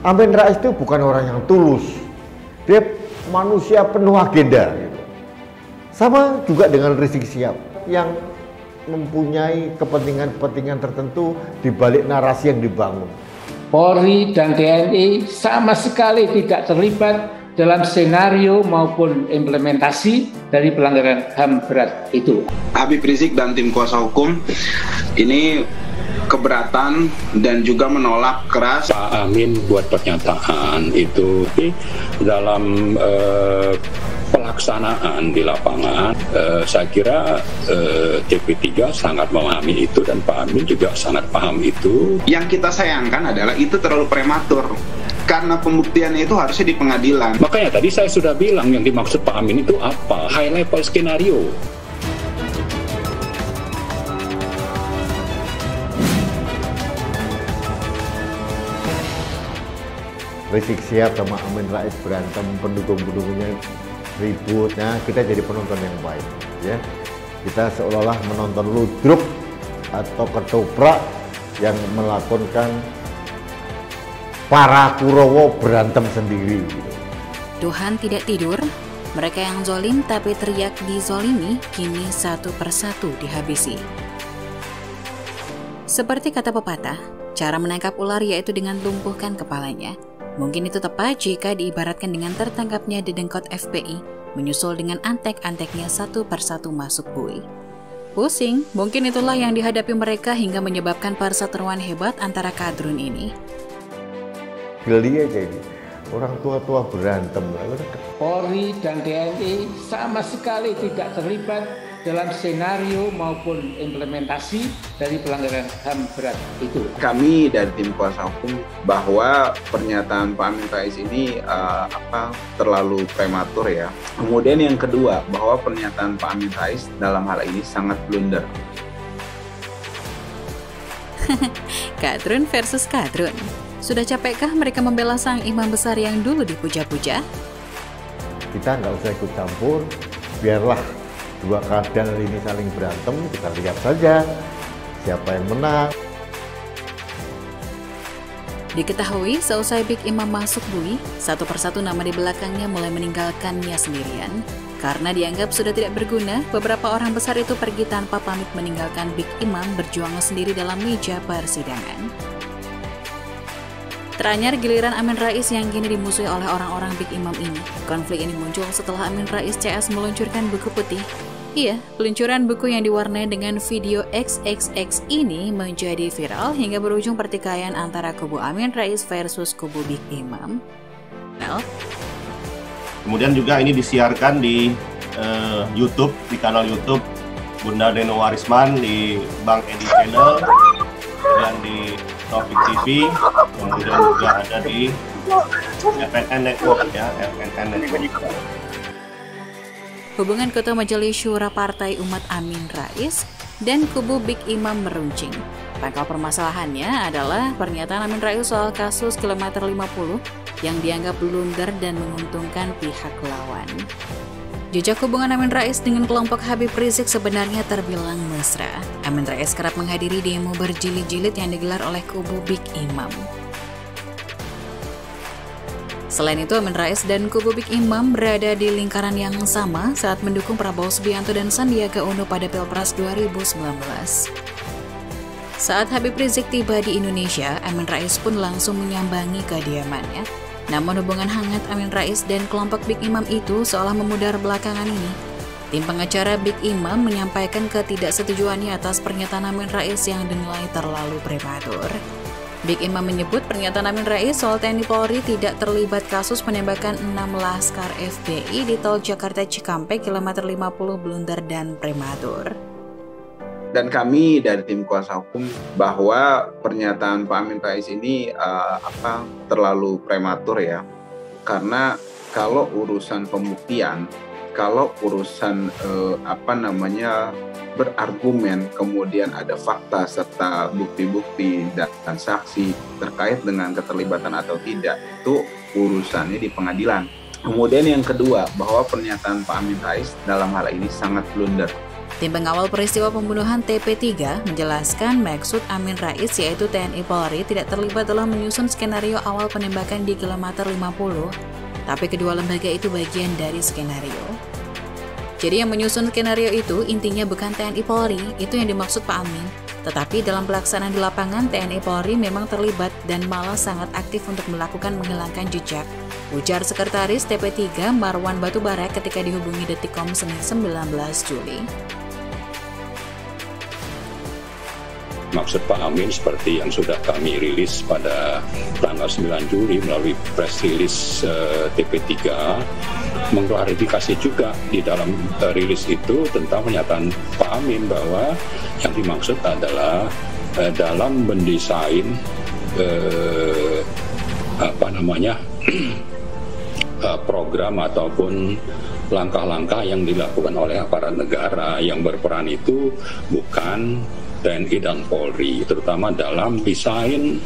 Amin Rais itu bukan orang yang tulus, dia manusia penuh agenda. Sama juga dengan Rizik Syihab yang mempunyai kepentingan-kepentingan tertentu di balik narasi yang dibangun. Polri dan TNI sama sekali tidak terlibat dalam skenario maupun implementasi dari pelanggaran HAM berat itu. Habib Rizik dan tim kuasa hukum ini keberatan dan juga menolak keras. Pak Amin buat pernyataan itu dalam pelaksanaan di lapangan, saya kira TP3 sangat memahami itu dan Pak Amin juga sangat paham itu. Yang kita sayangkan adalah itu terlalu prematur. Karena pembuktiannya itu harusnya di pengadilan. Makanya tadi saya sudah bilang yang dimaksud Pak Amin itu apa? High level skenario. Rizik Syihab sama Amin Rais berantem, pendukung-pendukungnya ribut. Nah, kita jadi penonton yang baik, ya. Kita seolah-olah menonton ludruk atau ketoprak yang melakukan para Kurowo berantem sendiri. Tuhan tidak tidur, mereka yang zolim tapi teriak dizolimi kini satu persatu dihabisi. Seperti kata pepatah, cara menangkap ular yaitu dengan lumpuhkan kepalanya. Mungkin itu tepat jika diibaratkan dengan tertangkapnya dedengkot FPI, menyusul dengan antek-anteknya satu persatu masuk bui. Pusing, mungkin itulah yang dihadapi mereka hingga menyebabkan perseteruan hebat antara kadrun ini. Geli aja ini, orang tua-tua berantem. Polri dan TNI sama sekali tidak terlibat dalam skenario maupun implementasi dari pelanggaran HAM berat itu. Kami dari tim kuasa hukum bahwa pernyataan Pak Amin Rais ini terlalu prematur ya. Kemudian yang kedua, bahwa pernyataan Pak Amin Rais dalam hal ini sangat blunder. Kadrun versus kadrun. Sudah capekkah mereka membela sang imam besar yang dulu dipuja-puja? Kita nggak usah ikut campur, biarlah dua kadal ini saling berantem, kita lihat saja siapa yang menang. Diketahui seusai Big Imam masuk bui, satu persatu nama di belakangnya mulai meninggalkannya sendirian. Karena dianggap sudah tidak berguna, beberapa orang besar itu pergi tanpa pamit meninggalkan Big Imam berjuang sendiri dalam meja persidangan. Teranyar giliran Amin Rais yang kini dimusuhi oleh orang-orang Big Imam ini. Konflik ini muncul setelah Amin Rais CS meluncurkan buku putih. Iya, peluncuran buku yang diwarnai dengan video XXX ini menjadi viral hingga berujung pertikaian antara kubu Amin Rais versus kubu Big Imam. Kemudian juga ini disiarkan di YouTube, di kanal YouTube Bunda Deno Warisman, di Bang Edi Channel, dan di Taufik TV, kemudian juga ada di FNN Network ya, FNN Network. Hubungan Ketua Majelis Syura Partai Umat Amin Rais dan kubu Big Imam meruncing. Pangkal permasalahannya adalah pernyataan Amin Rais soal kasus kilometer 50 yang dianggap blunder dan menguntungkan pihak lawan. Jejak hubungan Amin Rais dengan kelompok Habib Rizik sebenarnya terbilang mesra. Amin Rais kerap menghadiri demo berjilid-jilid yang digelar oleh kubu Big Imam. Selain itu, Amin Rais dan kubu Big Imam berada di lingkaran yang sama saat mendukung Prabowo Subianto dan Sandiaga Uno pada Pilpres 2019. Saat Habib Rizik tiba di Indonesia, Amin Rais pun langsung menyambangi kediamannya. Namun hubungan hangat Amin Rais dan kelompok Big Imam itu seolah memudar belakangan ini. Tim pengacara Big Imam menyampaikan ketidaksetujuannya atas pernyataan Amin Rais yang dinilai terlalu prematur. Big Imam menyebut pernyataan Amin Rais soal TNI Polri tidak terlibat kasus penembakan 6 laskar FPI di tol Jakarta Cikampek kilometer 50 blunder dan prematur. Dan kami dari tim kuasa hukum bahwa pernyataan Pak Amin Rais ini terlalu prematur ya. Karena kalau urusan pembuktian, kalau urusan berargumen, kemudian ada fakta serta bukti-bukti dan saksi terkait dengan keterlibatan atau tidak, itu urusannya di pengadilan. Kemudian yang kedua, bahwa pernyataan Pak Amin Rais dalam hal ini sangat blunder. Tim pengawal peristiwa pembunuhan TP3 menjelaskan maksud Amin Rais yaitu TNI Polri tidak terlibat dalam menyusun skenario awal penembakan di kilometer 50, tapi kedua lembaga itu bagian dari skenario. Jadi yang menyusun skenario itu intinya bukan TNI Polri, itu yang dimaksud Pak Amin. Tetapi dalam pelaksanaan di lapangan TNI Polri memang terlibat dan malah sangat aktif untuk melakukan menghilangkan jejak. Ujar Sekretaris TP3 Marwan Batubara ketika dihubungi Detikcom Senin 19 Juli. Maksud Pak Amin seperti yang sudah kami rilis pada tanggal 9 Juli melalui press release TP3 mengklarifikasi juga di dalam rilis itu tentang pernyataan Pak Amin bahwa yang dimaksud adalah dalam mendesain program ataupun langkah-langkah yang dilakukan oleh aparat negara yang berperan itu bukan TNI dan Polri, terutama dalam desain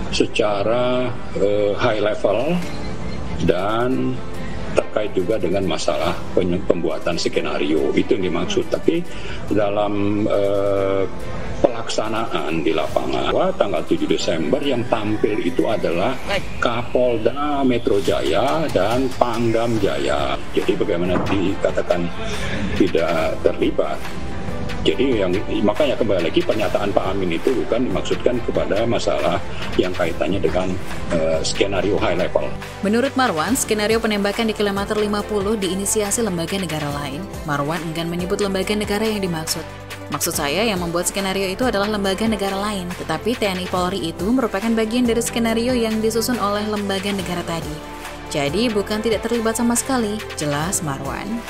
secara high level dan terkait juga dengan masalah pembuatan skenario, itu yang dimaksud. Tapi dalam pelaksanaan di lapangan tanggal 7 Desember yang tampil itu adalah Kapolda Metro Jaya dan Pangdam Jaya. Jadi bagaimana dikatakan tidak terlibat? Jadi makanya kembali lagi pernyataan Pak Amin itu bukan dimaksudkan kepada masalah yang kaitannya dengan skenario high level. Menurut Marwan, skenario penembakan di kilometer 50 diinisiasi lembaga negara lain. Marwan enggan menyebut lembaga negara yang dimaksud. Maksud saya yang membuat skenario itu adalah lembaga negara lain, tetapi TNI Polri itu merupakan bagian dari skenario yang disusun oleh lembaga negara tadi. Jadi bukan tidak terlibat sama sekali, jelas Marwan.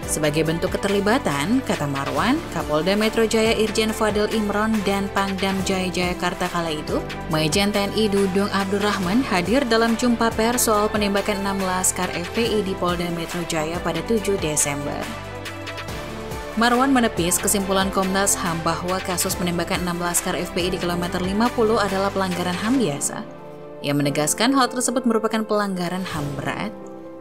Sebagai bentuk keterlibatan, kata Marwan, Kapolda Metro Jaya Irjen Fadil Imron dan Pangdam Jaya Jayakarta kala itu, Majen TNI Dudung Abdurrahman hadir dalam jumpa pers soal penembakan 6 laskar FPI di Polda Metro Jaya pada 7 Desember. Marwan menepis kesimpulan Komnas HAM bahwa kasus penembakan 6 laskar FPI di kilometer 50 adalah pelanggaran HAM biasa. Ia menegaskan hal tersebut merupakan pelanggaran HAM berat.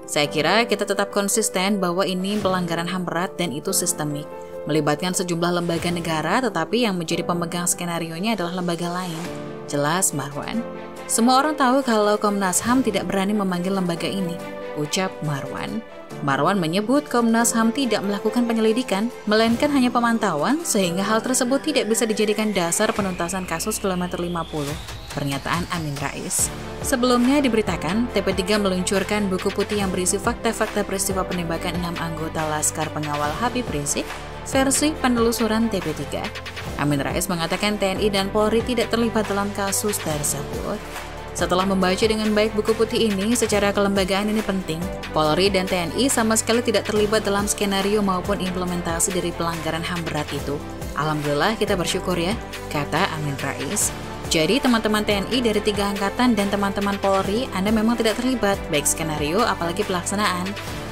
Saya kira kita tetap konsisten bahwa ini pelanggaran HAM berat dan itu sistemik, melibatkan sejumlah lembaga negara tetapi yang menjadi pemegang skenarionya adalah lembaga lain. Jelas Marwan. Semua orang tahu kalau Komnas HAM tidak berani memanggil lembaga ini, ucap Marwan. Marwan menyebut Komnas HAM tidak melakukan penyelidikan, melainkan hanya pemantauan sehingga hal tersebut tidak bisa dijadikan dasar penuntasan kasus kilometer 50. Pernyataan Amin Rais. Sebelumnya diberitakan, TP3 meluncurkan buku putih yang berisi fakta-fakta peristiwa penembakan 6 anggota Laskar Pengawal Habib Rizik versi penelusuran TP3. Amin Rais mengatakan TNI dan Polri tidak terlibat dalam kasus tersebut. Setelah membaca dengan baik buku putih ini, secara kelembagaan ini penting. Polri dan TNI sama sekali tidak terlibat dalam skenario maupun implementasi dari pelanggaran HAM berat itu. Alhamdulillah kita bersyukur ya, kata Amin Rais. Jadi teman-teman TNI dari 3 angkatan dan teman-teman Polri, Anda memang tidak terlibat, baik skenario apalagi pelaksanaan.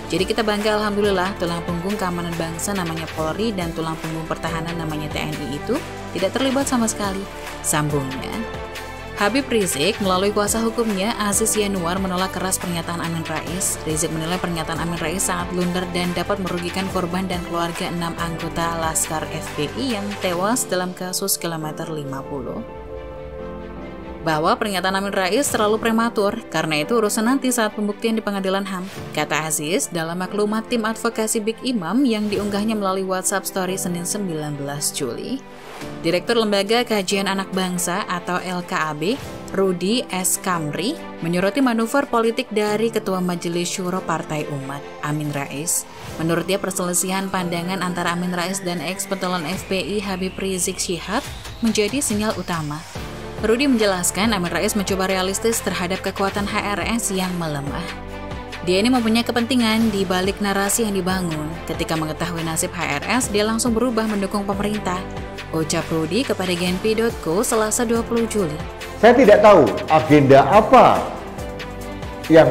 Jadi kita bangga alhamdulillah tulang punggung keamanan bangsa namanya Polri dan tulang punggung pertahanan namanya TNI itu tidak terlibat sama sekali. Sambungnya. Habib Rizik melalui kuasa hukumnya Aziz Yanuar menolak keras pernyataan Amin Rais. Rizik menilai pernyataan Amin Rais sangat blunder dan dapat merugikan korban dan keluarga 6 anggota Laskar FPI yang tewas dalam kasus kilometer 50. Bahwa pernyataan Amin Rais terlalu prematur, karena itu urusan nanti saat pembuktian di pengadilan HAM, kata Aziz dalam maklumat tim advokasi Big Imam yang diunggahnya melalui WhatsApp Story Senin 19 Juli. Direktur Lembaga Kajian Anak Bangsa atau LKAB, Rudi S. Kamri, menyoroti manuver politik dari Ketua Majelis Syuro Partai Umat, Amin Rais. Menurut dia, perselisihan pandangan antara Amin Rais dan ex-petualang FPI Habib Rizik Syihab menjadi sinyal utama. Rudi menjelaskan Amin Rais mencoba realistis terhadap kekuatan HRS yang melemah. Dia ini mempunyai kepentingan di balik narasi yang dibangun. Ketika mengetahui nasib HRS, dia langsung berubah mendukung pemerintah. Ucap Rudi kepada Genpi.co Selasa 20 Juli. Saya tidak tahu agenda apa yang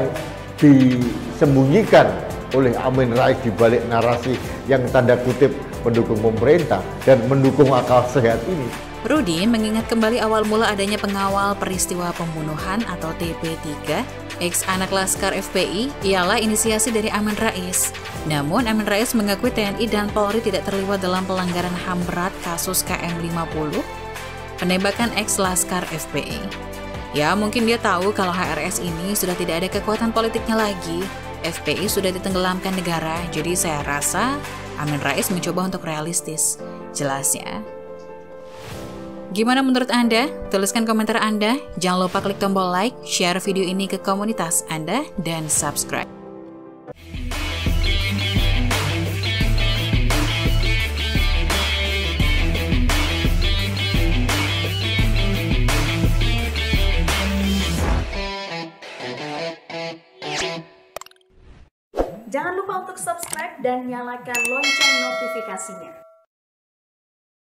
disembunyikan oleh Amin Rais di balik narasi yang tanda kutip mendukung pemerintah dan mendukung akal sehat ini. Rudi mengingat kembali awal mula adanya pengawal peristiwa pembunuhan atau TP3, ex anak Laskar FPI, ialah inisiasi dari Amin Rais. Namun Amin Rais mengakui TNI dan Polri tidak terlibat dalam pelanggaran HAM berat kasus KM50, penembakan ex Laskar FPI. Ya, mungkin dia tahu kalau HRS ini sudah tidak ada kekuatan politiknya lagi. FPI sudah ditenggelamkan negara, jadi saya rasa Amin Rais mencoba untuk realistis. Jelasnya. Gimana menurut Anda? Tuliskan komentar Anda. Jangan lupa klik tombol like, share video ini ke komunitas Anda, dan subscribe. Jangan lupa untuk subscribe dan nyalakan lonceng notifikasinya.